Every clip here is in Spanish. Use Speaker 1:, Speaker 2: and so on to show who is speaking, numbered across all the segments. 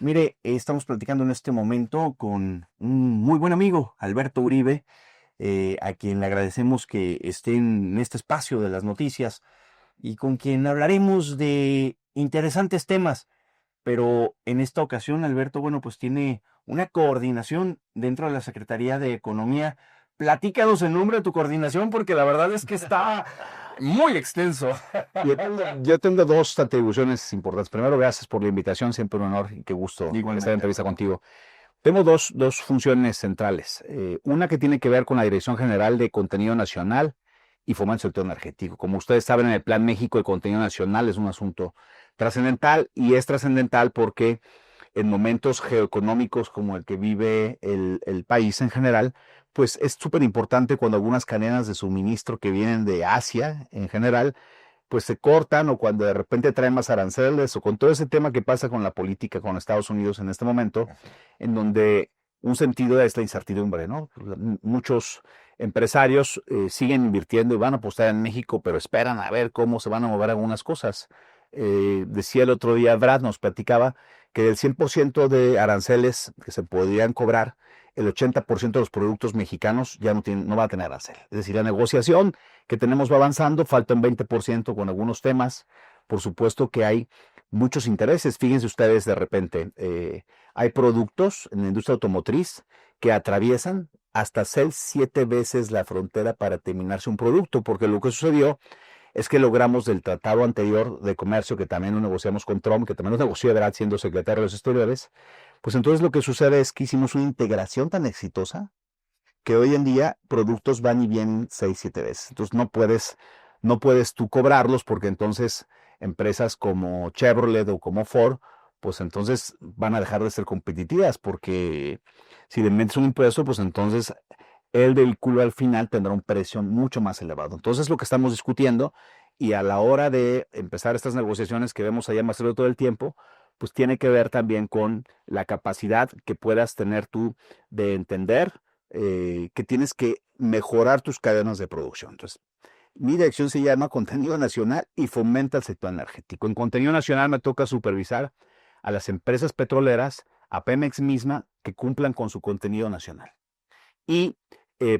Speaker 1: Mire, estamos platicando en este momento con un muy buen amigo, Alberto Uribe, a quien le agradecemos que esté en este espacio de las noticias y con quien hablaremos de interesantes temas. Pero en esta ocasión, Alberto, bueno, pues tiene una coordinación dentro de la Secretaría de Economía. Platícanos el nombre de tu coordinación porque la verdad es que está muy extenso.
Speaker 2: Yo tengo dos atribuciones importantes. Primero, gracias por la invitación, siempre un honor y qué gusto estar en
Speaker 1: Igualmente,
Speaker 2: entrevista
Speaker 1: Alberto.
Speaker 2: contigo. Tengo dos funciones centrales. Una que tiene que ver con la Dirección General de Contenido Nacional y Fomento del Sector Energético. Como ustedes saben, en el Plan México el contenido nacional es un asunto trascendental y es trascendental porque en momentos geoeconómicos como el que vive el país en general, pues es súper importante cuando algunas cadenas de suministro que vienen de Asia en general pues se cortan o cuando de repente traen más aranceles o con todo ese tema que pasa con la política con Estados Unidos en este momento, en donde un sentido es la incertidumbre, ¿no? Muchos empresarios siguen invirtiendo y van a apostar en México, pero esperan a ver cómo se van a mover algunas cosas. Decía el otro día, Brad nos platicaba que del 100% de aranceles que se podrían cobrar, el 80% de los productos mexicanos ya no va a tener arancel. Es decir, la negociación que tenemos va avanzando, falta un 20% con algunos temas. Por supuesto que hay muchos intereses. Fíjense ustedes de repente, hay productos en la industria automotriz que atraviesan hasta 6, 7 veces la frontera para terminarse un producto, porque lo que sucedió es que logramos del tratado anterior de comercio, que también lo negociamos con Trump, que también lo negoció Ebrard siendo secretario de los Exteriores, pues entonces lo que sucede es que hicimos una integración tan exitosa que hoy en día productos van y vienen 6, 7 veces. Entonces no puedes tú cobrarlos porque entonces empresas como Chevrolet o como Ford, pues entonces van a dejar de ser competitivas porque si le metes un impuesto, pues entonces el vehículo al final tendrá un precio mucho más elevado. Entonces lo que estamos discutiendo y a la hora de empezar estas negociaciones que vemos allá más todo el tiempo, pues tiene que ver también con la capacidad que puedas tener tú de entender que tienes que mejorar tus cadenas de producción. Entonces, mi dirección se llama Contenido Nacional y fomenta el sector energético. En Contenido Nacional me toca supervisar a las empresas petroleras, a Pemex misma, que cumplan con su contenido nacional. Y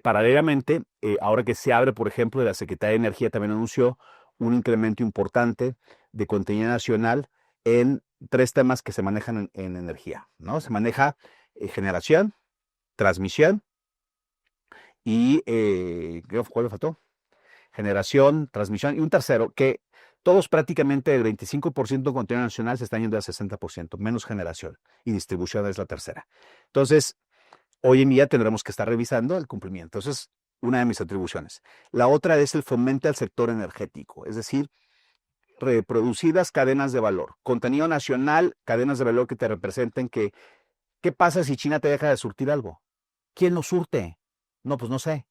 Speaker 2: paralelamente, ahora que se abre, por ejemplo, la Secretaría de Energía también anunció un incremento importante de contenido nacional en tres temas que se manejan en energía, ¿no? Se maneja generación, transmisión y ¿cuál me faltó? Generación, transmisión y un tercero que todos prácticamente el 25% de contenido nacional se están yendo al 60%, menos generación y distribución es la tercera. Entonces, hoy en día tendremos que estar revisando el cumplimiento. Esa es una de mis atribuciones. La otra es el fomento al sector energético, es decir, reproducidas cadenas de valor, contenido nacional, cadenas de valor que te representen que, ¿qué pasa si China te deja de surtir algo? ¿Quién lo surte? No, pues no sé.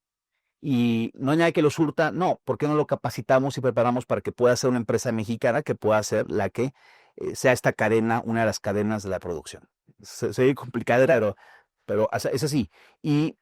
Speaker 2: Y no hay nadie que lo surta, no, ¿por qué no lo capacitamos y preparamos para que pueda ser una empresa mexicana que pueda ser la que sea esta cadena, una de las cadenas de la producción? Se ve complicado, pero es así. Y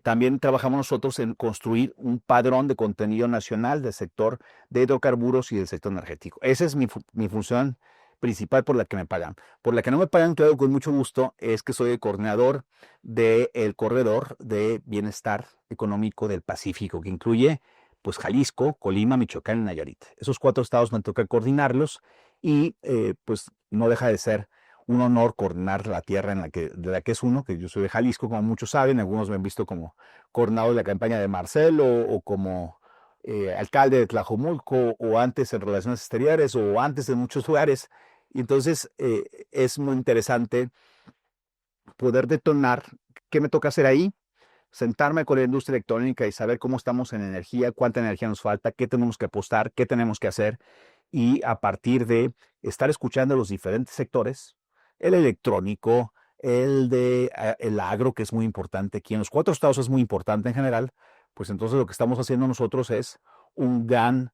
Speaker 2: también trabajamos nosotros en construir un padrón de contenido nacional del sector de hidrocarburos y del sector energético. Esa es mi función principal por la que me pagan. Por la que no me pagan, claro, con mucho gusto, es que soy el coordinador del corredor de bienestar económico del Pacífico, que incluye pues Jalisco, Colima, Michoacán y Nayarit. Esos 4 estados me toca coordinarlos y pues no deja de ser un honor coordinar la tierra de la que es uno, que yo soy de Jalisco, como muchos saben, algunos me han visto como coordinador de la campaña de Marcelo o como alcalde de Tlajomulco o antes en Relaciones Exteriores o antes en muchos lugares. Y entonces es muy interesante poder detonar qué me toca hacer ahí, sentarme con la industria electrónica y saber cómo estamos en energía, cuánta energía nos falta, qué tenemos que apostar, qué tenemos que hacer y a partir de estar escuchando los diferentes sectores, el electrónico, el agro, que es muy importante aquí en los 4 estados es muy importante en general, pues entonces lo que estamos haciendo nosotros es un gran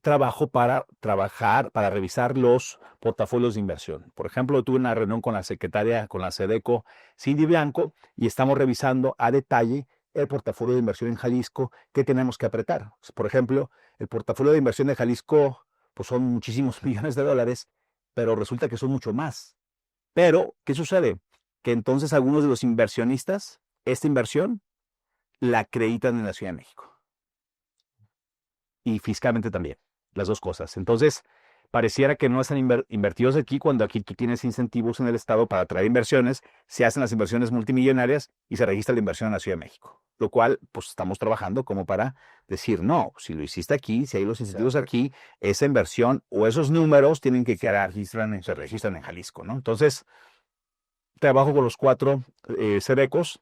Speaker 2: trabajo para trabajar, para revisar los portafolios de inversión. Por ejemplo, tuve una reunión con la secretaria, con la SEDECO, Cindy Blanco, y estamos revisando a detalle el portafolio de inversión en Jalisco, qué tenemos que apretar. Por ejemplo, el portafolio de inversión de Jalisco, pues son muchísimos millones de dólares, pero resulta que son mucho más. Pero, ¿qué sucede? Que entonces algunos de los inversionistas, esta inversión la acreditan en la Ciudad de México. Y fiscalmente también, las dos cosas. Entonces, pareciera que no están invertidos aquí cuando aquí tú tienes incentivos en el Estado para atraer inversiones, se hacen las inversiones multimillonarias y se registra la inversión en la Ciudad de México. Lo cual, pues estamos trabajando como para decir, no, si lo hiciste aquí, si hay los incentivos aquí, esa inversión o esos números tienen que quedar, se registran en Jalisco, ¿no? Entonces, trabajo con los 4 SEDECOs.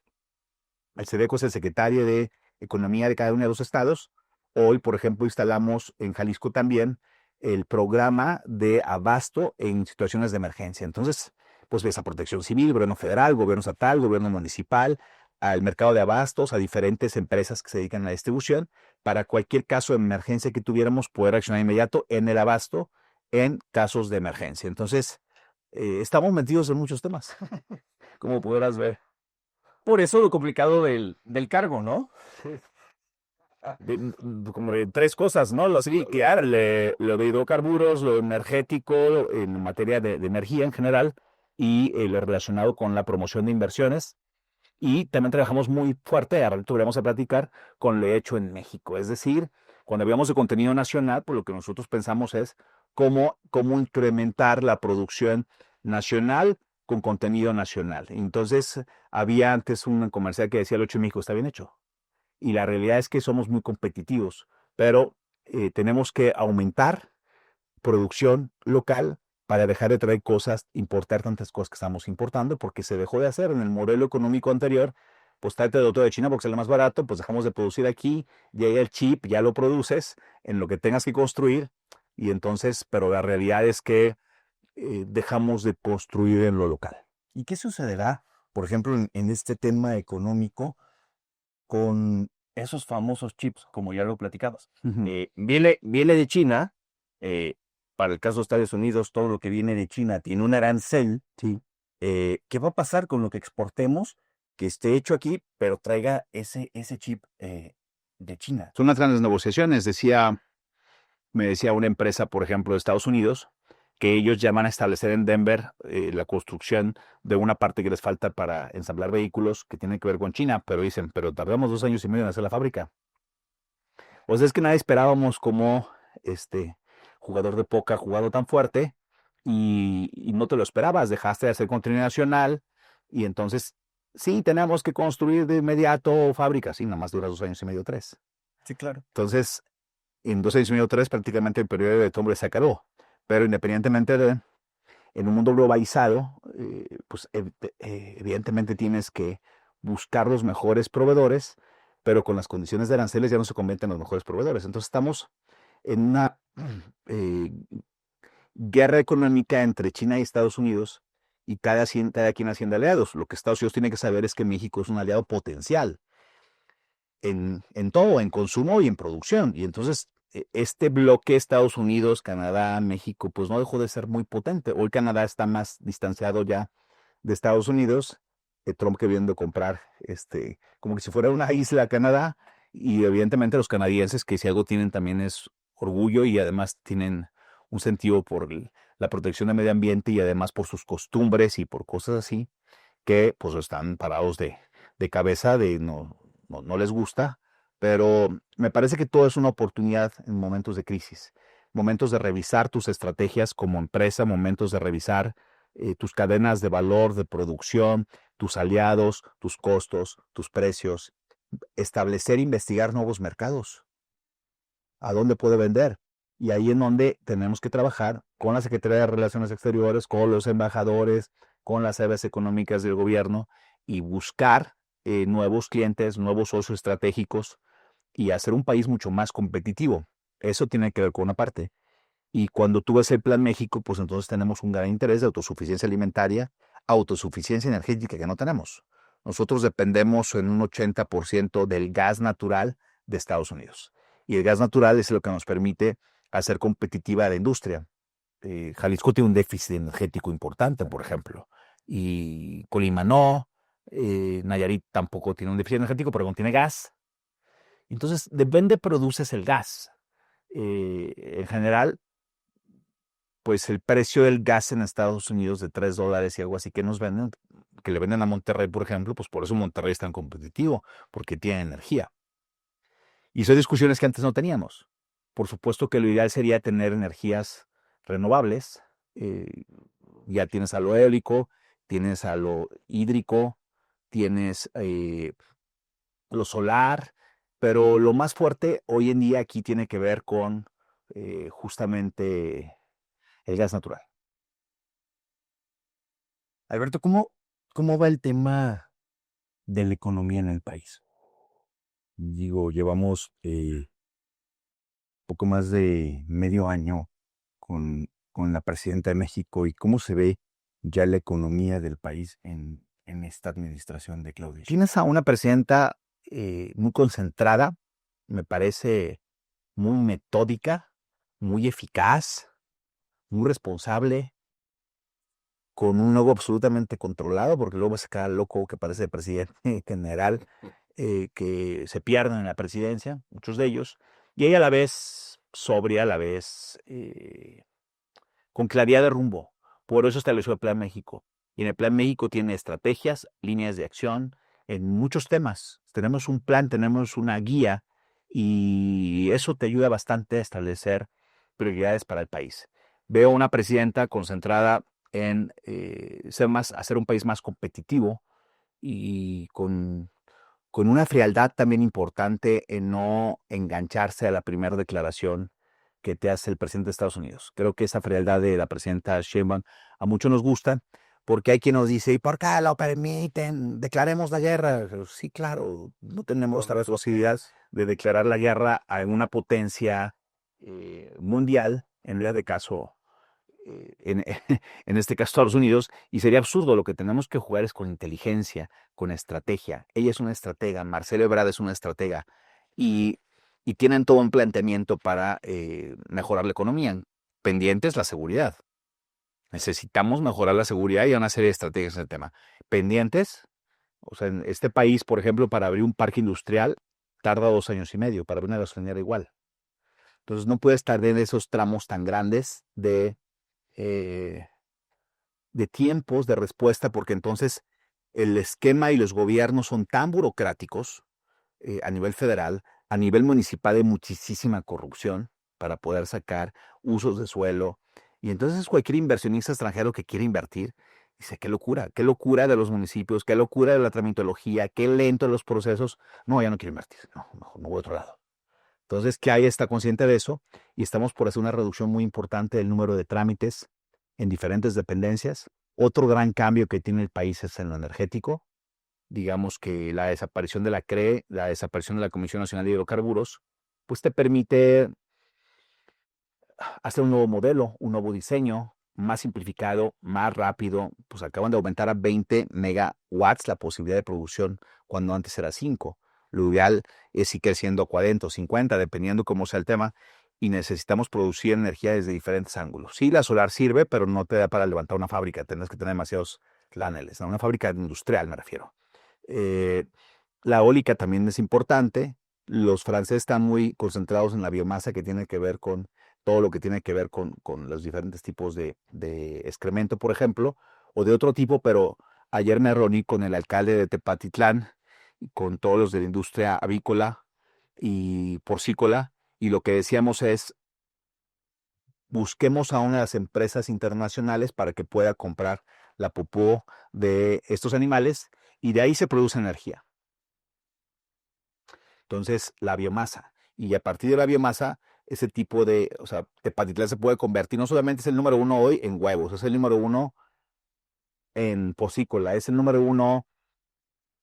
Speaker 2: El SEDECO es el secretario de Economía de cada uno de los estados. Hoy, por ejemplo, instalamos en Jalisco también el programa de abasto en situaciones de emergencia. Entonces, pues ves a Protección Civil, gobierno federal, gobierno estatal, gobierno municipal, al mercado de abastos, a diferentes empresas que se dedican a la distribución, para cualquier caso de emergencia que tuviéramos, poder accionar inmediato en el abasto en casos de emergencia. Entonces, estamos metidos en muchos temas, como podrás ver.
Speaker 1: Por eso lo complicado del cargo, ¿no?
Speaker 2: Como de 3 cosas, ¿no? Lo lo de hidrocarburos, lo energético, en materia de energía en general, y lo relacionado con la promoción de inversiones. Y también trabajamos muy fuerte, ahora vamos a platicar, con lo hecho en México. Es decir, cuando hablamos de contenido nacional, pues lo que nosotros pensamos es cómo incrementar la producción nacional con contenido nacional. Entonces, había antes un comercial que decía: lo hecho en México está bien hecho. Y la realidad es que somos muy competitivos, pero tenemos que aumentar producción local para dejar de traer cosas, importar tantas cosas que estamos importando, porque se dejó de hacer en el modelo económico anterior. Pues tráete de todo de China porque sale más barato, pues dejamos de producir aquí, llega el chip, ya lo produces en lo que tengas que construir, y entonces, pero la realidad es que dejamos de construir en lo local.
Speaker 1: ¿Y qué sucederá, por ejemplo, en este tema económico con esos famosos chips, como ya lo platicabas? Viene de China, eh, para el caso de Estados Unidos, todo lo que viene de China tiene un arancel.
Speaker 2: Sí.
Speaker 1: ¿Qué va a pasar con lo que exportemos que esté hecho aquí, pero traiga ese chip de China?
Speaker 2: Son unas grandes negociaciones. Me decía una empresa, por ejemplo, de Estados Unidos, que ellos ya van a establecer en Denver la construcción de una parte que les falta para ensamblar vehículos que tiene que ver con China, pero dicen, pero tardamos 2 años y medio en hacer la fábrica. Pues es que nadie esperábamos como este jugador de póker jugado tan fuerte, y no te lo esperabas, dejaste de hacer contenido nacional, y entonces sí, tenemos que construir de inmediato fábricas, sí, nada más dura 2 años y medio, 3.
Speaker 1: Sí, claro.
Speaker 2: Entonces, en 2 años y medio, 3, prácticamente el periodo de hombre se acabó. Pero independientemente en un mundo globalizado, pues evidentemente tienes que buscar los mejores proveedores, pero con las condiciones de aranceles ya no se convierten en los mejores proveedores. Entonces estamos en una eh, guerra económica entre China y Estados Unidos, y cada quien haciendo aliados. Lo que Estados Unidos tiene que saber es que México es un aliado potencial en todo, en consumo y en producción. Y entonces este bloque Estados Unidos, Canadá, México, pues no dejó de ser muy potente. Hoy Canadá está más distanciado ya de Estados Unidos. Trump queriendo comprar como que si fuera una isla Canadá, y evidentemente los canadienses, que si algo tienen también es orgullo, y además tienen un sentido por la protección del medio ambiente, y además por sus costumbres y por cosas así, que pues están parados de cabeza, no les gusta. Pero me parece que todo es una oportunidad en momentos de crisis, momentos de revisar tus estrategias como empresa, momentos de revisar tus cadenas de valor, de producción, tus aliados, tus costos, tus precios, establecer, investigar nuevos mercados, a dónde puede vender. Y ahí en donde tenemos que trabajar con la Secretaría de Relaciones Exteriores, con los embajadores, con las áreas económicas del gobierno, y buscar nuevos clientes, nuevos socios estratégicos, y hacer un país mucho más competitivo. Eso tiene que ver con una parte. Y cuando tú ves el Plan México, pues entonces tenemos un gran interés de autosuficiencia alimentaria, autosuficiencia energética que no tenemos. Nosotros dependemos en un 80% del gas natural de Estados Unidos. Y el gas natural es lo que nos permite hacer competitiva la industria. Jalisco tiene un déficit energético importante, por ejemplo, y Colima no. Nayarit tampoco tiene un déficit energético, pero contiene gas. Entonces, depende, produces el gas. En general, pues el precio del gas en Estados Unidos de $3 y algo así que nos venden, que le venden a Monterrey, por ejemplo, pues por eso Monterrey es tan competitivo, porque tiene energía. Y son discusiones que antes no teníamos. Por supuesto que lo ideal sería tener energías renovables. eh, ya tienes a lo eólico, tienes a lo hídrico, tienes lo solar, pero lo más fuerte hoy en día aquí tiene que ver con justamente el gas natural.
Speaker 1: Alberto, ¿cómo va el tema de la economía en el país? Digo, llevamos poco más de medio año con la presidenta de México y cómo se ve ya la economía del país en esta administración de Claudia Sheinbaum.
Speaker 2: Tienes a una presidenta muy concentrada, me parece muy metódica, muy eficaz, muy responsable, con un ego absolutamente controlado, porque luego ves cada loco que parece presidente general, que se pierden en la presidencia, muchos de ellos, y ella a la vez sobria, a la vez con claridad de rumbo. Por eso estableció el Plan México. Y en el Plan México tiene estrategias, líneas de acción en muchos temas. Tenemos un plan, tenemos una guía y eso te ayuda bastante a establecer prioridades para el país. Veo una presidenta concentrada en hacer un país más competitivo y con una frialdad también importante en no engancharse a la primera declaración que te hace el presidente de Estados Unidos. Creo que esa frialdad de la presidenta Sheinbaum a muchos nos gusta, porque hay quien nos dice, ¿y por qué lo permiten? Declaremos la guerra. Pero sí, claro, no tenemos esta responsabilidad de declarar la guerra a una potencia mundial, en realidad de caso en, en este caso Estados Unidos, y sería absurdo. Lo que tenemos que jugar es con inteligencia, con estrategia. Ella es una estratega, Marcelo Ebrard es una estratega, y, y tienen todo un planteamiento para mejorar la economía. Pendientes la seguridad. Necesitamos mejorar la seguridad y hay una serie de estrategias en el tema. Pendientes, o sea, en este país, por ejemplo, para abrir un parque industrial, tarda 2 años y medio, para abrir una gasolinera igual. Entonces no puedes tardar en esos tramos tan grandes eh, de tiempos de respuesta, porque entonces el esquema y los gobiernos son tan burocráticos a nivel federal, a nivel municipal hay muchísima corrupción para poder sacar usos de suelo. Y entonces cualquier inversionista extranjero que quiere invertir dice, qué locura de los municipios, qué locura de la tramitología, qué lento de los procesos. No, ya no quiero invertir, no voy a otro lado. Entonces, que hay está consciente de eso y estamos por hacer una reducción muy importante del número de trámites en diferentes dependencias. Otro gran cambio que tiene el país es en lo energético. Digamos que la desaparición de la CRE, la desaparición de la Comisión Nacional de Hidrocarburos, pues te permite hacer un nuevo modelo, un nuevo diseño, más simplificado, más rápido. Pues acaban de aumentar a 20 megawatts la posibilidad de producción cuando antes era 5. Lo ideal es ir creciendo a 40 o 50, dependiendo cómo sea el tema, y necesitamos producir energía desde diferentes ángulos. Sí, la solar sirve, pero no te da para levantar una fábrica, tendrás que tener demasiados paneles, ¿no? Una fábrica industrial me refiero. Eh, la eólica también es importante. Los franceses están muy concentrados en la biomasa, que tiene que ver con todo lo que tiene que ver con los diferentes tipos de excremento, por ejemplo, o de otro tipo, pero ayer me reuní con el alcalde de Tepatitlán, con todos los de la industria avícola y porcícola, y lo que decíamos es, busquemos a una de las empresas internacionales para que pueda comprar la popó de estos animales y de ahí se produce energía. Entonces, la biomasa. Y a partir de la biomasa, ese tipo de, o sea, Tepatitlán se puede convertir, no solamente es el número uno hoy en huevos, es el número uno en porcícola, es el número uno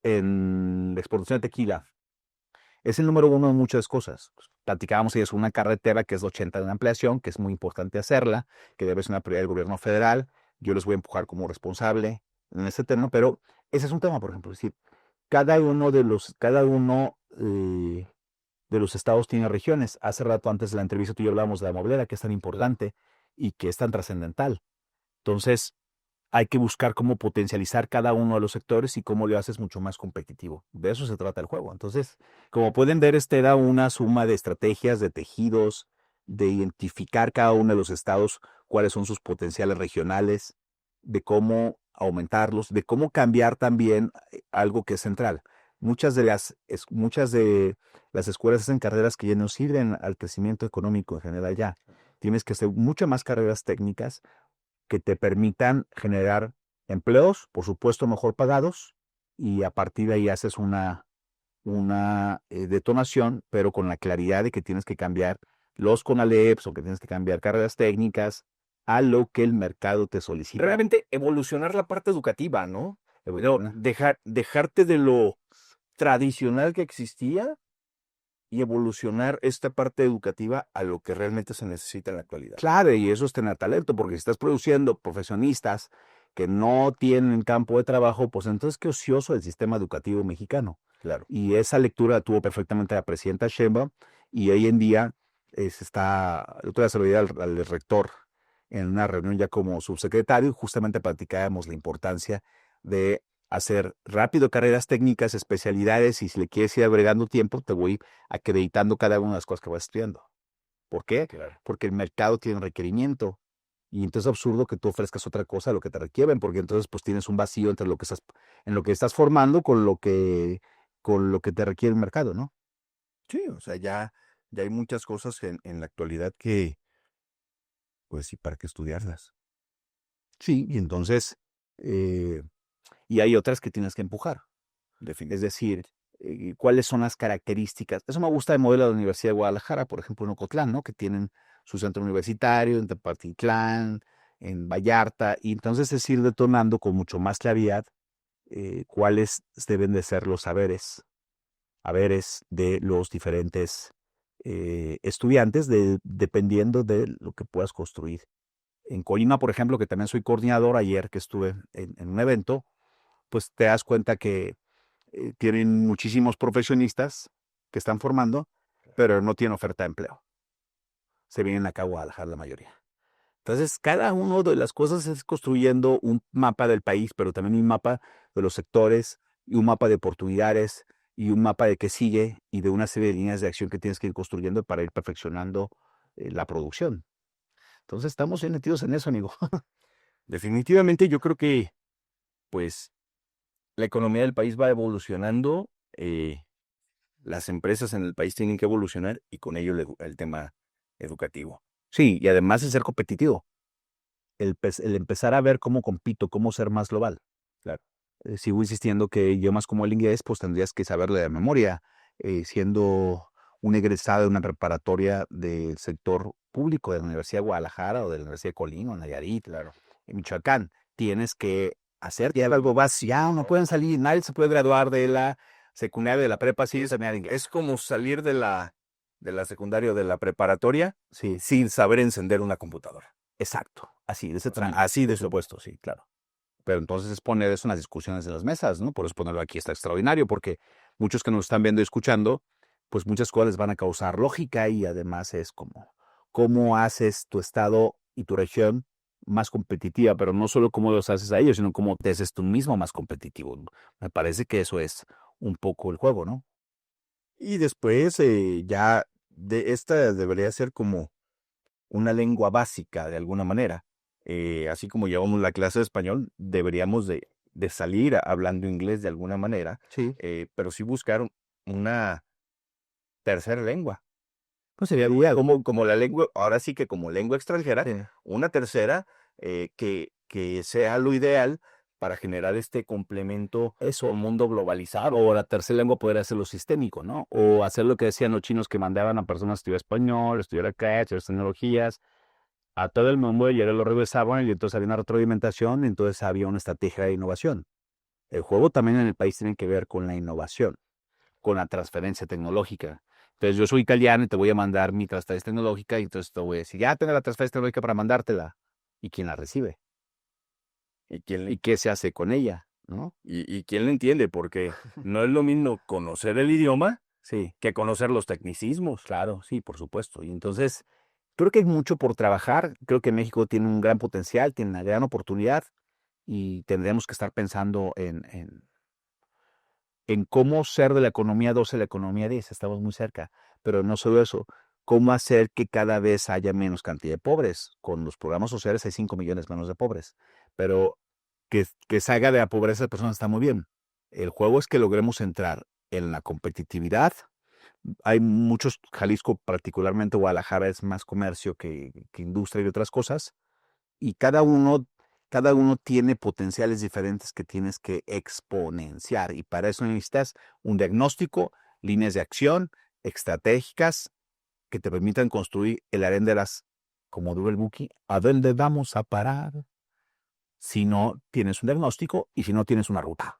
Speaker 2: en la exportación de tequila, es el número uno en muchas cosas. Platicábamos ayer sobre una carretera que es 80 de una ampliación, que es muy importante hacerla, que debe ser una prioridad del gobierno federal. Yo les voy a empujar como responsable en ese tema, pero ese es un tema, por ejemplo, es decir, cada uno de los estados tiene regiones. Hace rato antes de la entrevista tú y yo hablábamos de la movilidad, que es tan importante y que es tan trascendental. Entonces, hay que buscar cómo potencializar cada uno de los sectores y cómo lo haces mucho más competitivo. De eso se trata el juego. Entonces, como pueden ver, este da una suma de estrategias, de tejidos, de identificar cada uno de los estados cuáles son sus potenciales regionales, de cómo aumentarlos, de cómo cambiar también algo que es central. Muchas de las escuelas hacen carreras que ya no sirven al crecimiento económico en general ya. Tienes que hacer muchas más carreras técnicas que te permitan generar empleos, por supuesto, mejor pagados, y a partir de ahí haces una detonación, pero con la claridad de que tienes que cambiar los CONALEPs o que tienes que cambiar carreras técnicas a lo que el mercado te solicita.
Speaker 1: Realmente evolucionar la parte educativa, ¿no? No, dejarte de lo tradicional que existía y evolucionar esta parte educativa a lo que realmente se necesita en la actualidad.
Speaker 2: Claro, y eso es tener talento, porque si estás produciendo profesionistas que no tienen campo de trabajo, pues entonces qué ocioso el sistema educativo mexicano.
Speaker 1: Claro.
Speaker 2: Y esa lectura tuvo perfectamente la presidenta Sheinbaum, y hoy en día el otro día se lo di al rector en una reunión ya como subsecretario, y justamente platicábamos la importancia de hacer rápido carreras técnicas, especialidades, y si le quieres ir agregando tiempo, te voy acreditando cada una de las cosas que vas estudiando. ¿Por qué?
Speaker 1: Claro.
Speaker 2: Porque el mercado tiene un requerimiento. Y entonces es absurdo que tú ofrezcas otra cosa a lo que te requieren, porque entonces pues tienes un vacío entre en lo que estás formando con lo que te requiere el mercado, ¿no?
Speaker 1: Sí, o sea, ya hay muchas cosas en la actualidad que, pues sí, para qué estudiarlas.
Speaker 2: Sí, y entonces, eh, y hay otras que tienes que empujar. Es decir, cuáles son las características. Eso me gusta del modelo de la Universidad de Guadalajara, por ejemplo, en Ocotlán, ¿no? Que tienen su centro universitario, en Tepatitlán, en Vallarta, y entonces es ir detonando con mucho más claridad cuáles deben de ser los haberes de los diferentes estudiantes, dependiendo de lo que puedas construir. En Colima, por ejemplo, que también soy coordinador, ayer que estuve en un evento, pues te das cuenta que tienen muchísimos profesionistas que están formando, pero no tienen oferta de empleo. Se vienen acá a Guadalajara la mayoría. Entonces, cada una de las cosas es construyendo un mapa del país, pero también un mapa de los sectores, y un mapa de oportunidades, y un mapa de qué sigue, y de una serie de líneas de acción que tienes que ir construyendo para ir perfeccionando la producción. Entonces, estamos bien metidos en eso, amigo.
Speaker 1: Definitivamente yo creo que, pues, la economía del país va evolucionando, las empresas en el país tienen que evolucionar y con ello el tema educativo.
Speaker 2: Sí, y además de ser competitivo, el empezar a ver cómo compito, cómo ser más global.
Speaker 1: Claro.
Speaker 2: Sigo insistiendo que idiomas como el inglés, pues tendrías que saberlo de memoria, siendo un egresado de una preparatoria del sector público de la Universidad de Guadalajara o de la Universidad de Colima o Nayarit,
Speaker 1: Claro.
Speaker 2: en Michoacán. Tienes que hacer ya algo básico. Ya no pueden salir, nadie se puede graduar de la secundaria, de la prepa, sin saber inglés.
Speaker 1: Es como salir de la secundaria o de la preparatoria
Speaker 2: Sí,
Speaker 1: sin saber encender una computadora.
Speaker 2: exacto. Así, de ese
Speaker 1: O sea,
Speaker 2: tamaño.
Speaker 1: así de supuesto, sí, claro.
Speaker 2: Pero entonces es poner eso en las discusiones de las mesas, ¿no? Por eso ponerlo aquí está extraordinario, porque muchos que nos están viendo y escuchando, pues muchas cosas les van a causar lógica, y además es como, cómo haces tu estado y tu región más competitiva, pero no solo cómo los haces a ellos, sino cómo te haces tú mismo más competitivo. Me parece que eso es un poco el juego, ¿no?
Speaker 1: Y después ya de esta debería ser como una lengua básica de alguna manera. Así como llevamos la clase de español, deberíamos de salir hablando inglés de alguna manera,
Speaker 2: Sí.
Speaker 1: pero sí buscar una tercera lengua.
Speaker 2: Pues sería ideal.
Speaker 1: Como la lengua, ahora sí que como lengua extranjera,
Speaker 2: Sí.
Speaker 1: una tercera que sea lo ideal para generar este complemento a
Speaker 2: Eso,
Speaker 1: un mundo globalizado.
Speaker 2: o la tercera lengua podría hacerlo sistémico, ¿no? O hacer lo que decían los chinos, que mandaban a personas a estudiar español, estudiar acá, estudiar tecnologías, a todo el mundo, y ahora lo regresaban, y entonces había una retroalimentación, y entonces había una estrategia de innovación. El juego también en el país tiene que ver con la innovación, con la transferencia tecnológica. Entonces, yo soy italiano y te voy a mandar mi transferencia tecnológica, y entonces te voy a decir, ya tengo la transferencia tecnológica para mandártela. ¿Y quién la recibe?
Speaker 1: ¿Y quién,
Speaker 2: ¿Y qué se hace con ella? ¿No?
Speaker 1: y quién lo entiende? Porque no es lo mismo conocer el idioma
Speaker 2: Sí,
Speaker 1: que conocer los tecnicismos.
Speaker 2: claro, sí, por supuesto. Y entonces, creo que hay mucho por trabajar. Creo que México tiene un gran potencial, tiene una gran oportunidad, y tendremos que estar pensando en cómo ser de la economía 12 a la economía 10. Estamos muy cerca. Pero no solo eso, cómo hacer que cada vez haya menos cantidad de pobres. Con los programas sociales hay 5 millones menos de pobres, pero que salga de la pobreza de personas está muy bien. El juego es que logremos entrar en la competitividad. Hay muchos, Jalisco, particularmente Guadalajara, es más comercio que industria y otras cosas, y cada uno tiene potenciales diferentes que tienes que exponenciar, y para eso necesitas un diagnóstico, líneas de acción estratégicas que te permitan construir el arenderas, como dura el Buki, ¿a dónde vamos a parar? Si no tienes un diagnóstico y si no tienes una ruta.